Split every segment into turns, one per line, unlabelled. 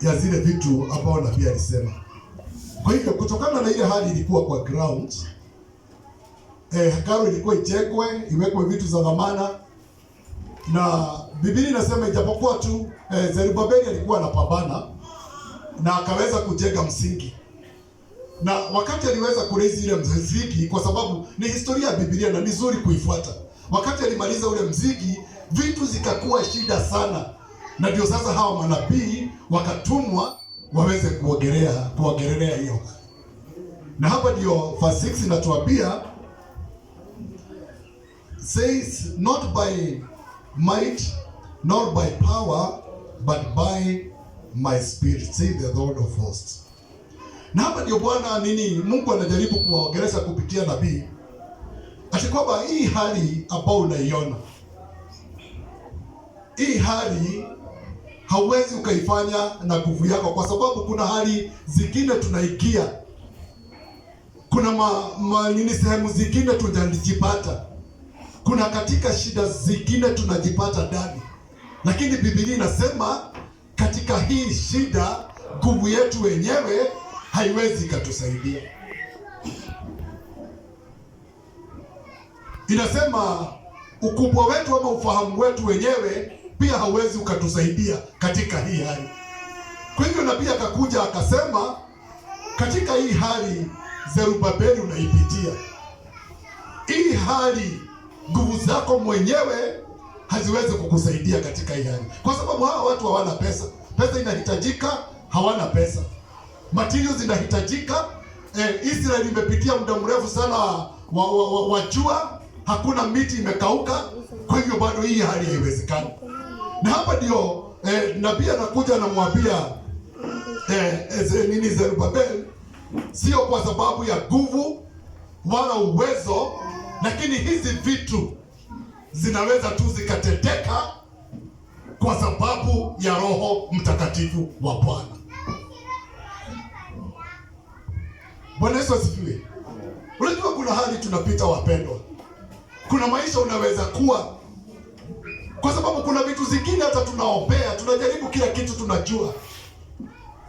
ya zile vitu ambao nabii alisema. Kwa hivyo kutokana na ile hali ilikuwa kwa ground, hekalu ilikuwa ijengwe, iwekwe vitu za dhamana, na Biblia inasema ijapokuwa tu Zerubabeli alikuwa anapambana na akaweza kujenga msingi. Na wakati aliweza kulezi ile msingi, kwa sababu ni historia ya Biblia na ni nzuri kuifuata, wakati alimaliza ule msingi, vitu zikakuwa shida sana, na ndio sasa hawa manabii wakatumwa waweze kuogelea hiyo. Na hapa ndio verse 6 inatuambia, says not by might nor by power but by my spirit, say the Lord of hosts. Na hapa ndio Bwana Mungu anajaribu kuwaongelesha kupitia nabii, ati kwamba hii hali ambao unaiona, hii hali hauwezi ukaifanya na nguvu yako, kwa sababu kuna hali zingine tunaikia, kuna sehemu zingine tunajipata, kuna katika shida zingine tunajipata ndani, lakini Biblia inasema katika hii shida nguvu yetu wenyewe haiwezi katusaidia. Inasema ukubwa wetu ama ufahamu wetu wenyewe pia hauwezi ukatusaidia katika hii hali. Kwa hivyo nabii akakuja akasema, katika hii hali Zerubabeli unaipitia, hii hali nguvu zako mwenyewe haziwezi kukusaidia katika hii hali, kwa sababu hawa watu hawana pesa. Pesa inahitajika, hawana pesa. Materials zinahitajika. Israeli imepitia muda mrefu sana wa jua, hakuna miti, imekauka. Kwa hivyo bado hii hali haiwezekani. Na hapa ndio nabii anakuja anamwambia Zerubabeli, sio kwa sababu ya nguvu wala uwezo, lakini hizi vitu zinaweza tu zikateteka kwa sababu ya Roho Mtakatifu wa Bwana. Bwana Yesu asifiwe. Unajua kuna hali tunapita wapendwa, kuna maisha unaweza kuwa, kwa sababu kuna vitu zingine hata tunaombea, tunajaribu kila kitu tunajua,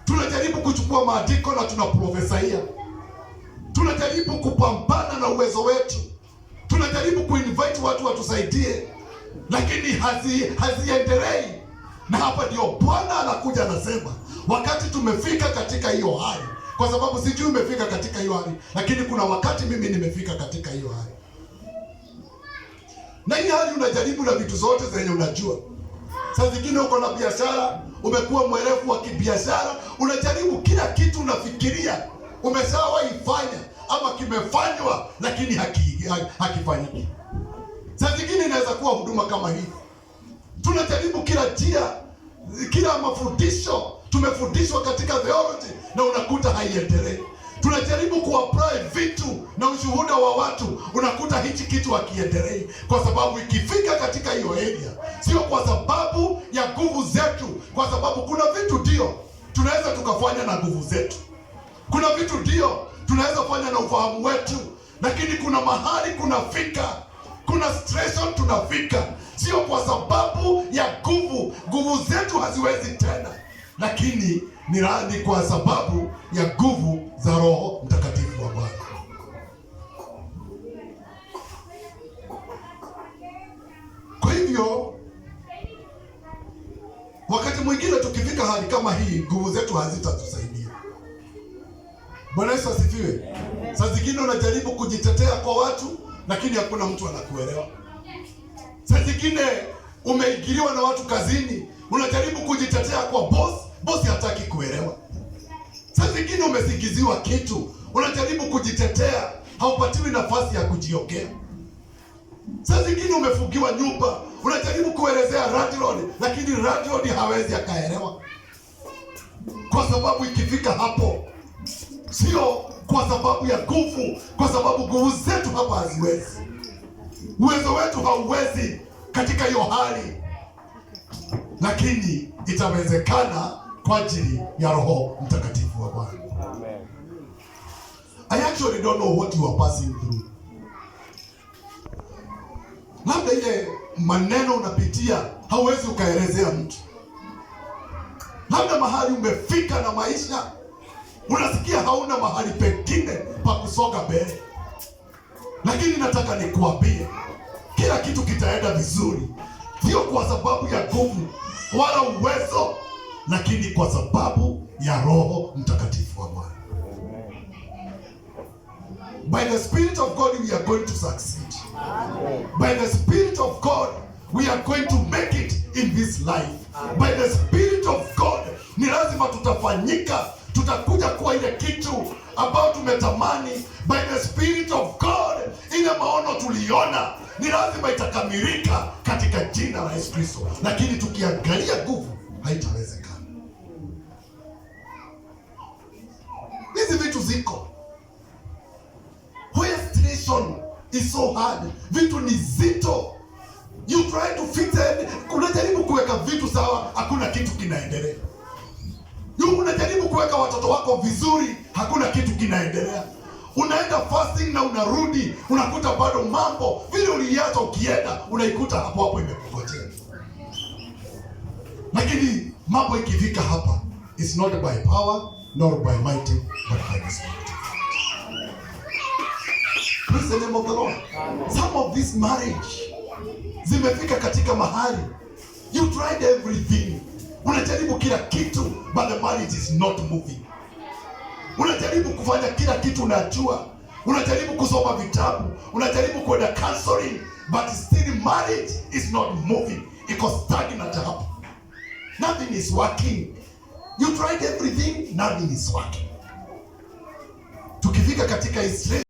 tunajaribu kuchukua maandiko na tunaprofesaia, tunajaribu kupambana na uwezo wetu, tunajaribu kuinvite watu watusaidie, lakini haziendelei. Na hapa ndio Bwana anakuja anasema, wakati tumefika katika hiyo hali, kwa sababu sijui umefika katika hiyo hali, lakini kuna wakati mimi nimefika katika hiyo hali. Na hii hali unajaribu na vitu zote zenye unajua. Saa zingine uko na biashara, umekuwa mwerevu wa kibiashara, unajaribu kila kitu, unafikiria umeshawahi fanya ama kimefanywa, lakini hakifanyiki. Saa zingine inaweza kuwa huduma kama hii, tunajaribu kila njia, kila mafundisho tumefundishwa katika theology na unakuta haiendelei. Tunajaribu kuapply vitu na ushuhuda wa watu, unakuta hichi kitu hakiendelei, kwa sababu ikifika katika hiyo area, sio kwa sababu ya nguvu zetu, kwa sababu kuna vitu ndio tunaweza tukafanya na nguvu zetu, kuna vitu ndio tunaweza fanya na ufahamu wetu, lakini kuna mahali kunafika, kuna station tunafika, sio kwa sababu ya nguvu zetu haziwezi tena, lakini ni kwa sababu ya nguvu za Roho Mtakatifu wa Bwana. Kwa hivyo wakati mwingine tukifika hali kama hii, nguvu zetu hazitatusaidia. Bwana Yesu asifiwe. Saa zingine unajaribu kujitetea kwa watu, lakini hakuna mtu anakuelewa. Saa zingine umeingiliwa na watu kazini, unajaribu kujitetea kwa boss hataki kuelewa. Saa zingine umesingiziwa kitu, unajaribu kujitetea, haupatiwi nafasi ya kujiongea. Saa zingine umefungiwa nyumba, unajaribu kuelezea landlord, lakini landlord hawezi akaelewa, kwa sababu ikifika hapo, sio kwa sababu ya nguvu, kwa sababu nguvu zetu hapa haziwezi, uwezo wetu hauwezi katika hiyo hali, lakini itawezekana kwa ajili ya Roho Mtakatifu wa Bwana. Amen. I actually don't know what you are passing through. Labda ile maneno unapitia hauwezi ukaelezea mtu. Labda mahali umefika na maisha, unasikia hauna mahali pengine pa kusonga mbele, lakini nataka nikuambie kila kitu kitaenda vizuri, sio kwa sababu ya nguvu wala uwezo, lakini kwa sababu ya Roho Mtakatifu wa Bwana. By the Spirit of God we are going to succeed. By the Spirit of God we are going to make it in this life. By the Spirit of God ni lazima tutafanyika, tutakuja kuwa ile kitu ambao tumetamani. By the Spirit of God ile maono tuliona ni lazima itakamilika katika jina la Yesu Kristo. Lakini tukiangalia nguvu haitawezekana. Hizi vitu ziko. Where situation is so hard, vitu ni zito. You try to fix it, unajaribu kuweka vitu sawa, hakuna kitu kinaendelea. Unajaribu kuweka watoto wako vizuri, hakuna kitu kinaendelea. Unaenda fasting na unarudi, unakuta bado mambo vile uliacha ukienda, unaikuta hapo hapo imekungojea. Lakini mambo ikifika hapa, it's not by power nor by might but by the Spirit. Praise the name of the Lord. Some of this marriage zimefika katika mahali, you tried everything, unajaribu kila kitu, but the marriage is not moving. Unajaribu kufanya kila kitu unajua, unajaribu kusoma vitabu, unajaribu kwenda counseling, but still marriage is not moving. Iko stagnant hapo. Nothing is working. You tried everything, nothing is working. Tukifika katika Israeli